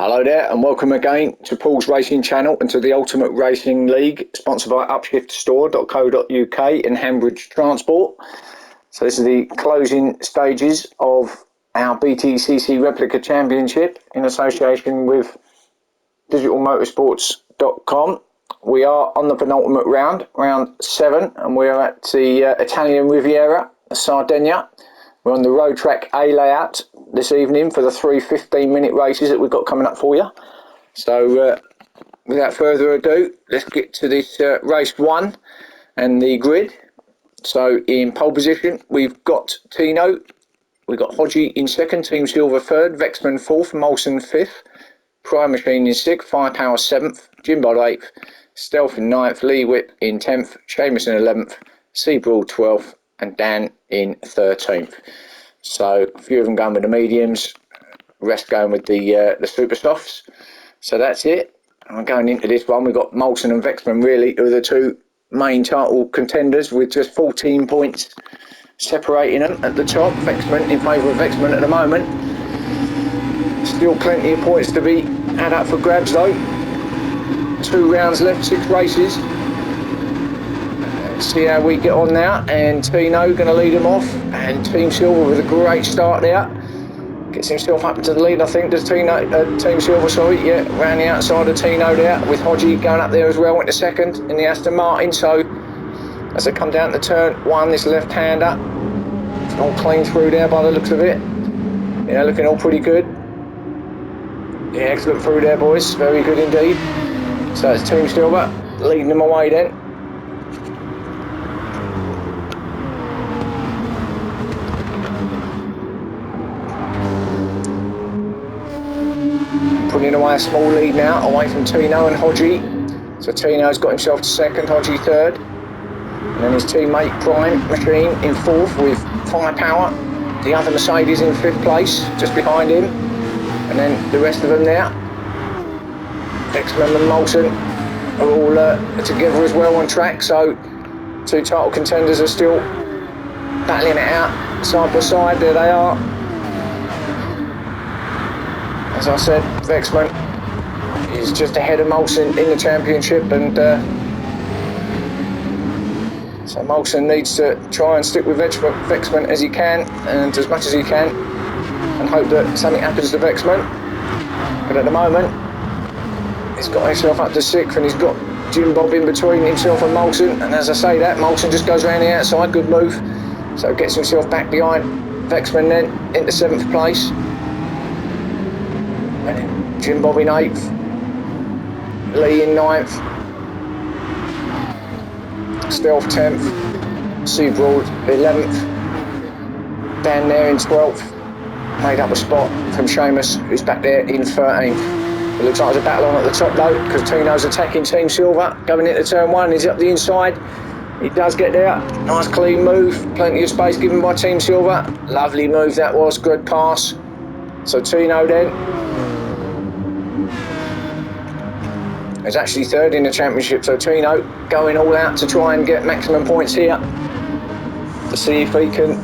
Hello there and welcome again to Paul's Racing Channel and to the Ultimate Racing League, sponsored by upshiftstore.co.uk and Hambridge Transport. So this is the closing stages of our BTCC Replica Championship in association with digitalmotorsports.com. We are on the penultimate round, round 7, and we're at the Italian Riviera, Sardegna. We're on the road track A layout this evening for the 3 15-minute races that we've got coming up for you. So without further ado, let's get to this race 1 and the grid. So in pole position, we've got Tino, we've got Hodgie in 2nd, Team Silver 3rd, Vexman 4th, Molson 5th, Prime Machine in 6th, Firepower 7th, Jimbod 8th, Stealth in 9th, Lee Whip in 10th, Seamus in 11th, Seabrawl 12th, and Dan in 13th. So a few of them going with the mediums, rest going with the super softs. So that's it. And going into this one, we've got Molson and Vexman really, who are the two main title contenders with just 14 points separating them at the top. Vexman in favour of Vexman at the moment. Still plenty of points to be had up for grabs though. 2 rounds left, 6 races. See how we get on now, and Tino going to lead him off, and Team Silver with a great start there, gets himself up to the lead. I think does Team Silver, sorry, yeah, round the outside of Tino there, with Hodgie going up there as well, went to 2nd in the Aston Martin. So as they come down to turn 1, this left-hander, it's all clean through there by the looks of it, yeah, looking all pretty good, yeah, excellent through there boys, very good indeed. So it's Team Silver leading them away then. Putting away a small lead now, away from Tino and Hodgie. So Tino's got himself to 2nd, Hodgie 3rd. And then his teammate Prime Machine in 4th with Firepower. The other Mercedes in 5th place, just behind him. And then the rest of them there. Vexman and Molson are all together as well on track. So 2 title contenders are still battling it out side by side. There they are. As I said, Vexman is just ahead of Molson in the championship, and so Molson needs to try and stick with Vexman as he can, and as much as he can, and hope that something happens to Vexman. But at the moment, he's got himself up to 6th, and he's got Jim Bob in between himself and Molson, and as I say that, Molson just goes around the outside, good move, so gets himself back behind Vexman then, into 7th place. And then Jim Bob in 8th, Lee in 9th, Stealth 10th, Seabrawl 11th, Dan there in 12th, made up a spot from Seamus, who's back there in 13th. It looks like there's a battle on at the top though, because Tino's attacking Team Silver, going into turn 1, he's up the inside, he does get there, nice clean move, plenty of space given by Team Silver, lovely move that was, good pass. So Tino then is actually 3rd in the championship, so Tino going all out to try and get maximum points here to see if he can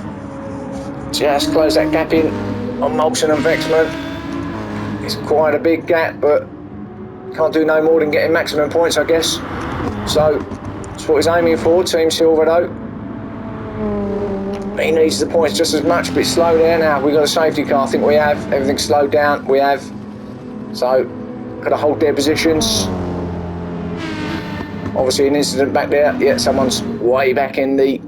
just close that gap in on Molson and Vexman. It's quite a big gap, but can't do no more than getting maximum points, I guess. So that's what he's aiming for, Team Silver though. He needs the points just as much, but it's slow there now. We've got a safety car, I think we have. Everything's slowed down, we have. So got to hold their positions. Obviously an incident back there, yeah, someone's way back in the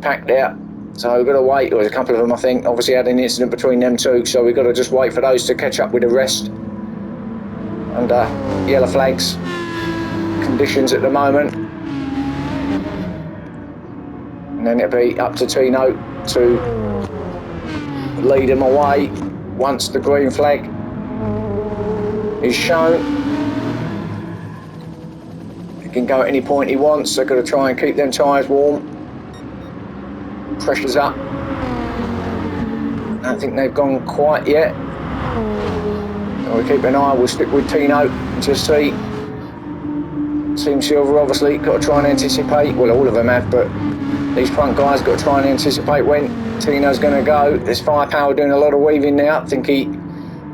pack there, so we've got to wait. There's a couple of them I think, obviously had an incident between them two, so we've got to just wait for those to catch up with the rest. And yellow flags conditions at the moment, and then it'll be up to Tino to lead them away once the green flag is shown. He can go at any point he wants. They've got to try and keep them tyres warm. Pressure's up. I don't think they've gone quite yet. So we'll keep an eye, we'll stick with Tino and just see. Team Silver obviously got to try and anticipate, well all of them have, but these front guys got to try and anticipate when Tino's going to go. There's Firepower doing a lot of weaving now. I think he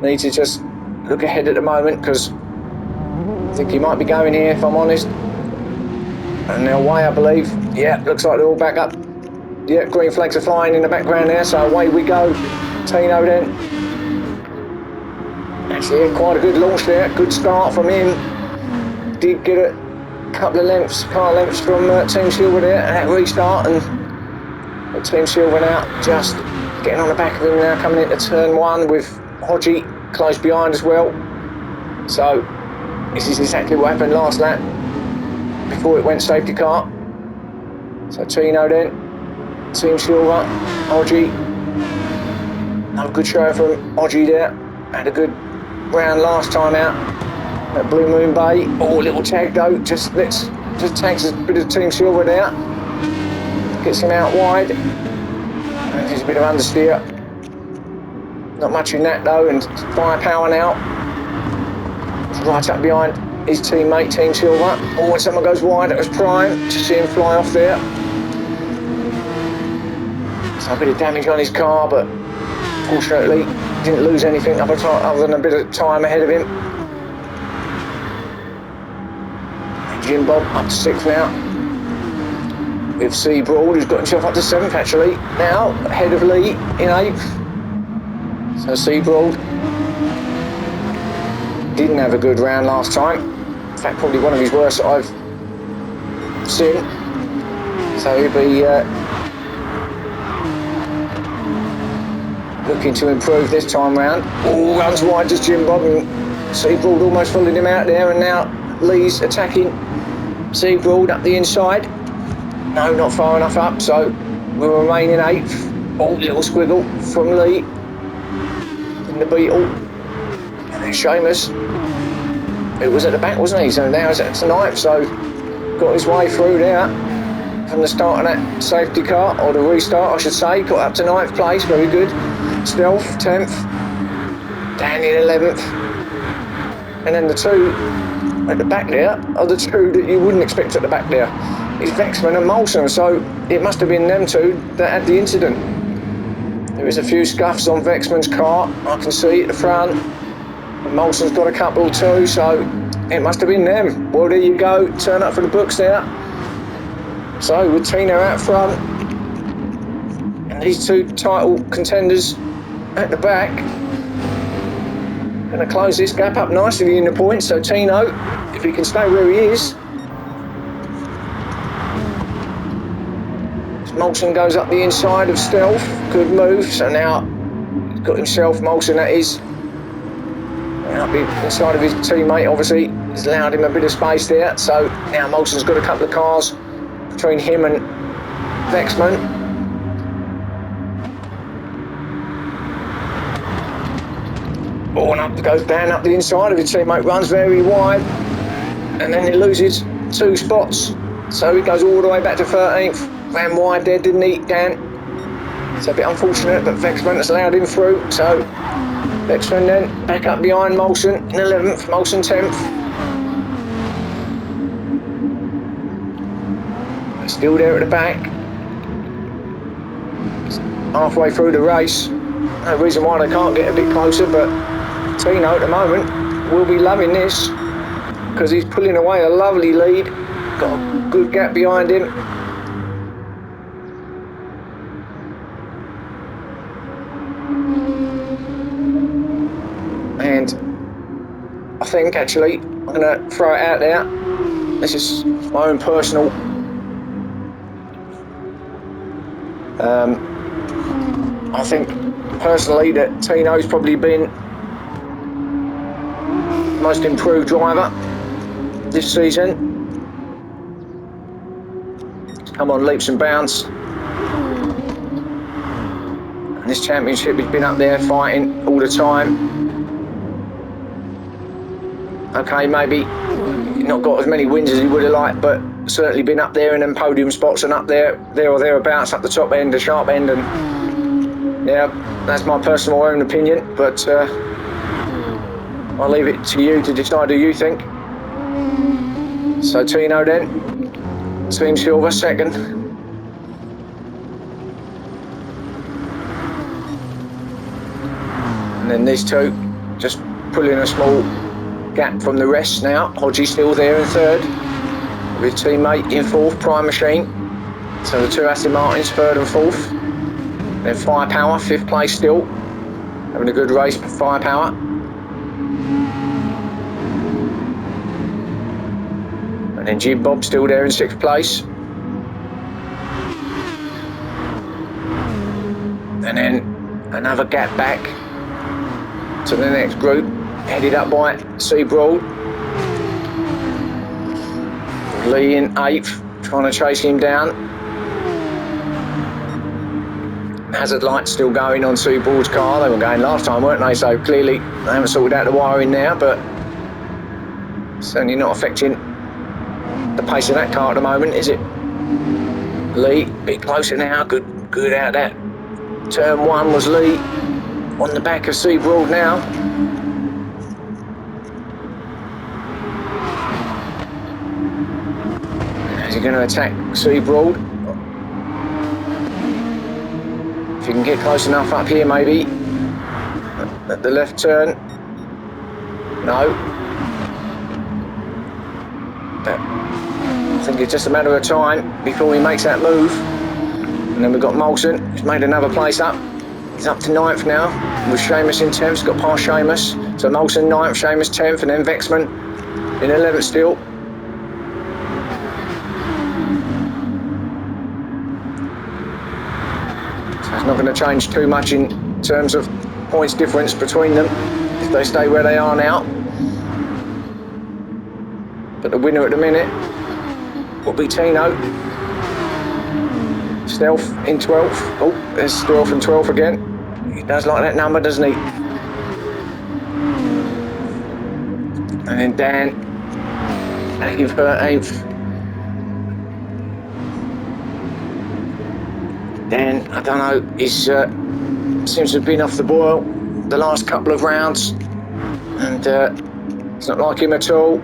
needs to just look ahead at the moment because I think he might be going here, if I'm honest. And they're away, I believe. Yeah, looks like they're all back up. Yeah, green flags are flying in the background there, so away we go. Tino then. Actually, yeah, quite a good launch there. Good start from him. Did get a couple of lengths, car lengths from Team Silver there at restart, and Team Silver now just getting on the back of him now, coming into turn one with Hodgie close behind as well. So this is exactly what happened last lap before it went safety car. So Tino then, Team Silver, Hodgie. Another good show from Hodgie there. Had a good round last time out at Blue Moon Bay. Oh, little tag though, just takes a bit of Team Silver there. Gets him out wide. And there's a bit of understeer. Not much in that though, and firepower now. Right up behind his teammate, Team Silver. Oh, when someone goes wide, that was Prime. Just see him fly off there. So a bit of damage on his car, but fortunately didn't lose anything other than a bit of time ahead of him. And Jim Bob up to 6th now. With Seabroad, who's got himself up to 7th actually. Now ahead of Lee in 8th. So Seabroad didn't have a good round last time. In fact, probably one of his worst that I've seen. So he'll be looking to improve this time round. Oh, runs wide just Jim Bob, and Seabroad almost followed him out there, and now Lee's attacking Seabroad up the inside. No, not far enough up, so we'll remain in 8th. Oh, little squiggle from Lee in the Beetle. And then Seamus, who was at the back, wasn't he? So now he's at 9th, so got his way through there from the start of that safety car, or the restart I should say. Got up to 9th place, very good. Stealth, 10th. Danny in 11th. And then the two at the back there are the two that you wouldn't expect at the back there. It's Vexman and Molson, so it must have been them two that had the incident. There is a few scuffs on Vexman's car, I can see at the front. And Molson's got a couple too, so it must have been them. Well, there you go, turn up for the books there. So with Tina out front, and these two title contenders at the back, going to close this gap up nicely in the points. So Tino, if he can stay where he is. Molson goes up the inside of Stealth, good move. So now he's got himself, Molson that is, up the inside of his teammate. Obviously he's allowed him a bit of space there. So now Molson's got a couple of cars between him and Vexman. Oh, and up goes Dan up the inside of his teammate, runs very wide, and then he loses 2 spots. So he goes all the way back to 13th. Ran wide there, didn't he, Dan? It's a bit unfortunate, but Vexman has allowed him through. So Vexman then back up behind Molson in 11th, Molson 10th. Still there at the back. Halfway through the race. No reason why they can't get a bit closer, but Tino at the moment will be loving this because he's pulling away a lovely lead. Got a good gap behind him. And I think actually I'm going to throw it out there. This is my own personal I think personally that Tino's probably been the most improved driver this season. He's come on leaps and bounds. And this championship he's been up there fighting all the time. Okay, maybe not got as many wins as he would have liked, but certainly been up there in them podium spots and up there or thereabouts, up the top end, the sharp end, and yeah, that's my personal own opinion, but I'll leave it to you to decide who you think. So Tino then, Team Silver 2nd. And then these two just pulling a small gap from the rest now. Hodgie still there in third, with teammate in fourth, Prime Machine. So the two Aston Martins, third and fourth. Then Firepower, fifth place still. Having a good race for Firepower. And then Jim Bob still there in sixth place. And then another gap back to the next group, headed up by Seabroad. Lee in eighth, trying to chase him down. Hazard lights still going on Seabroad's car. They were going last time, weren't they? So clearly they haven't sorted out the wiring now, but certainly not affecting the pace of that car at the moment, is it? Lee, a bit closer now, good out that. Turn one was Lee on the back of Seabroad now. Is he going to attack Seabroad? If you can get close enough up here, maybe. At the left turn. No. But I think it's just a matter of time before he makes that move. And then we've got Molson, who's made another place up. He's up to ninth now, with Seamus in 10th. He's got past Seamus. So Molson 9th, Seamus 10th, and then Vexman in 11th still. It's not going to change too much in terms of points difference between them if they stay where they are now. But the winner at the minute will be Tino. Stealth in 12th. Oh, there's Stealth in 12th again. He does like that number, doesn't he? And then Dan in 13th. Dan, I don't know, he's seems to have been off the boil the last couple of rounds, and it's not like him at all.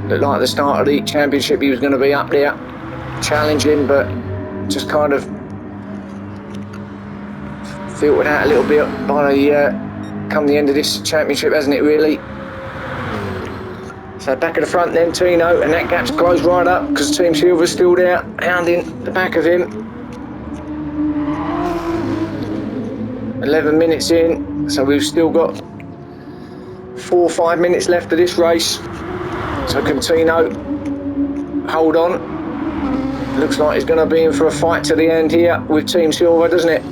Looked like at the start of the championship he was going to be up there challenging, but just kind of filtered out a little bit by come the end of this championship, hasn't it, really? So back at the front then, Tino, and that gap's closed right up because Team Silver's still there, hounding the back of him. 11 minutes in, so we've still got 4 or 5 minutes left of this race. So can Tino hold on? Looks like he's going to be in for a fight to the end here with Team Silver, doesn't it?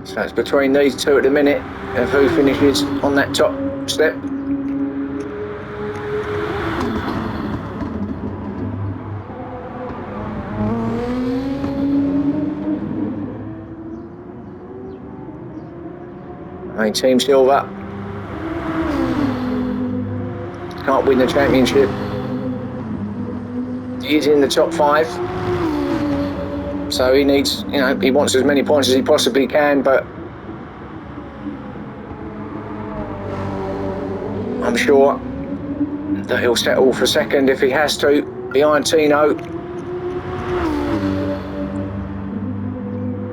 So it's between these two at the minute of who finishes on that top step. I mean, Team Silver can't win the championship. He's in the top 5. So he needs, you know, he wants as many points as he possibly can, but I'm sure that he'll settle for second if he has to, behind Tino.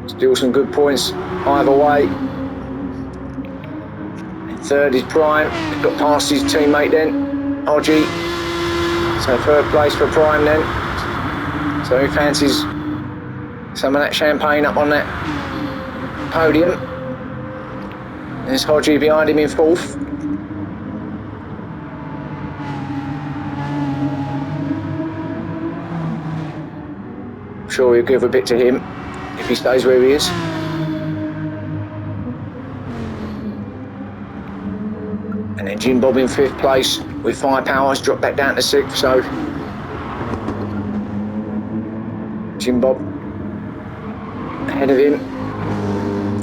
Still some good points either way. Third is Prime, he's got past his teammate then, Hodgie. So third place for Prime then. So he fancies some of that champagne up on that podium. There's Hodgie behind him in 4th. I'm sure he'll give a bit to him if he stays where he is. And then Jim Bob in 5th place with Firepower, dropped back down to 6th, so Jim Bob ahead of him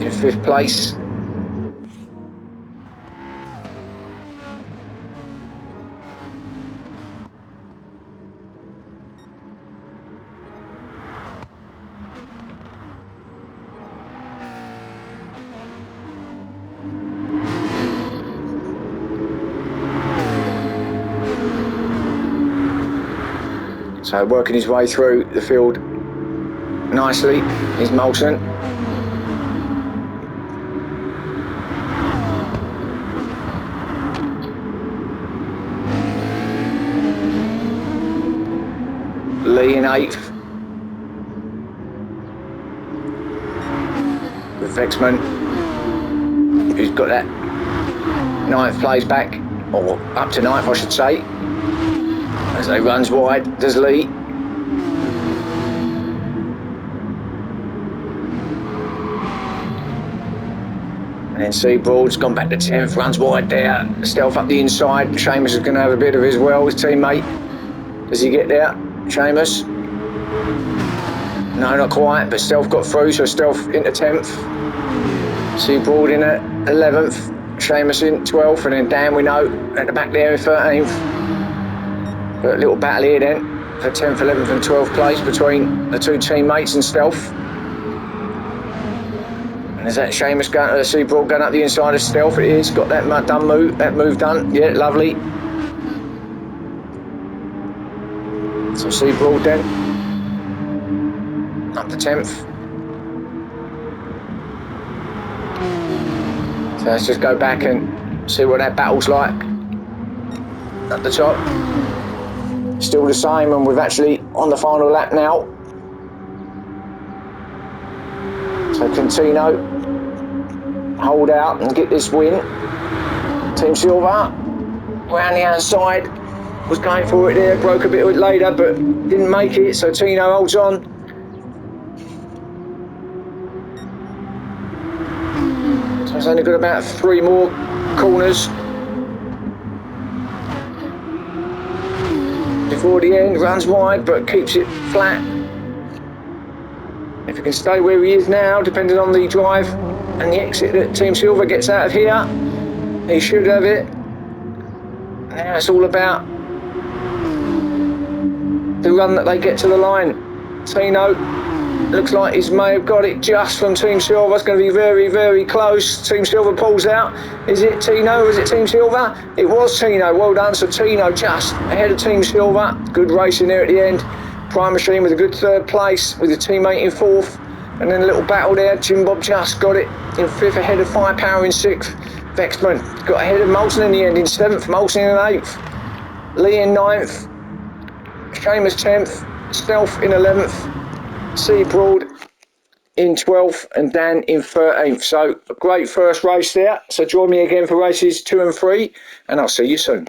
in 5th place. So working his way through the field nicely is Molson. Lee in 8th. With Vexman, who's got that 9th place back, or up to 9th I should say, as they runs wide, does Lee. And then Seabroad's gone back to 10th, runs wide there, Stealth up the inside. Seamus is going to have a bit of it as well, his teammate. Does he get there, Seamus? No, not quite, but Stealth got through, so Stealth into 10th. Seabroad in at 11th, Seamus in 12th, and then Dan, we know, at the back there in 13th. But a little battle here then for 10th, 11th and 12th place between the two teammates and Stealth. And is that Seamus going to Seabroad going up the inside of Stealth? It is, got that move done. Yeah, lovely. So Seabroad then up to 10th. So let's just go back and see what that battle's like at the top. Still the same, and we're actually on the final lap now. So Contino hold out and get this win. Team Silver round the outside was going for it there, broke a bit later but didn't make it, so Tino holds on. So it's only got about 3 more corners before the end. Runs wide but keeps it flat. If he can stay where he is now, depending on the drive and the exit that Team Silver gets out of here, he should have it. Now it's all about the run that they get to the line. Tino looks like he may have got it just from Team Silver. It's going to be very, very close. Team Silver pulls out. Is it Tino or is it Team Silver? It was Tino. Well done. So Tino just ahead of Team Silver. Good racing there at the end. Prime Machine with a good 3rd place with a teammate in 4th. And then a little battle there. Jim Bob just got it in 5th ahead of Firepower in 6th. Vexman got ahead of Molson in the end in 7th. Molson in 8th. Lee in 9th. Seamus 10th. Stealth in 11th. Seabroad in 12th and Dan in 13th. So a great first race there. So join me again for races 2 and 3 and I'll see you soon.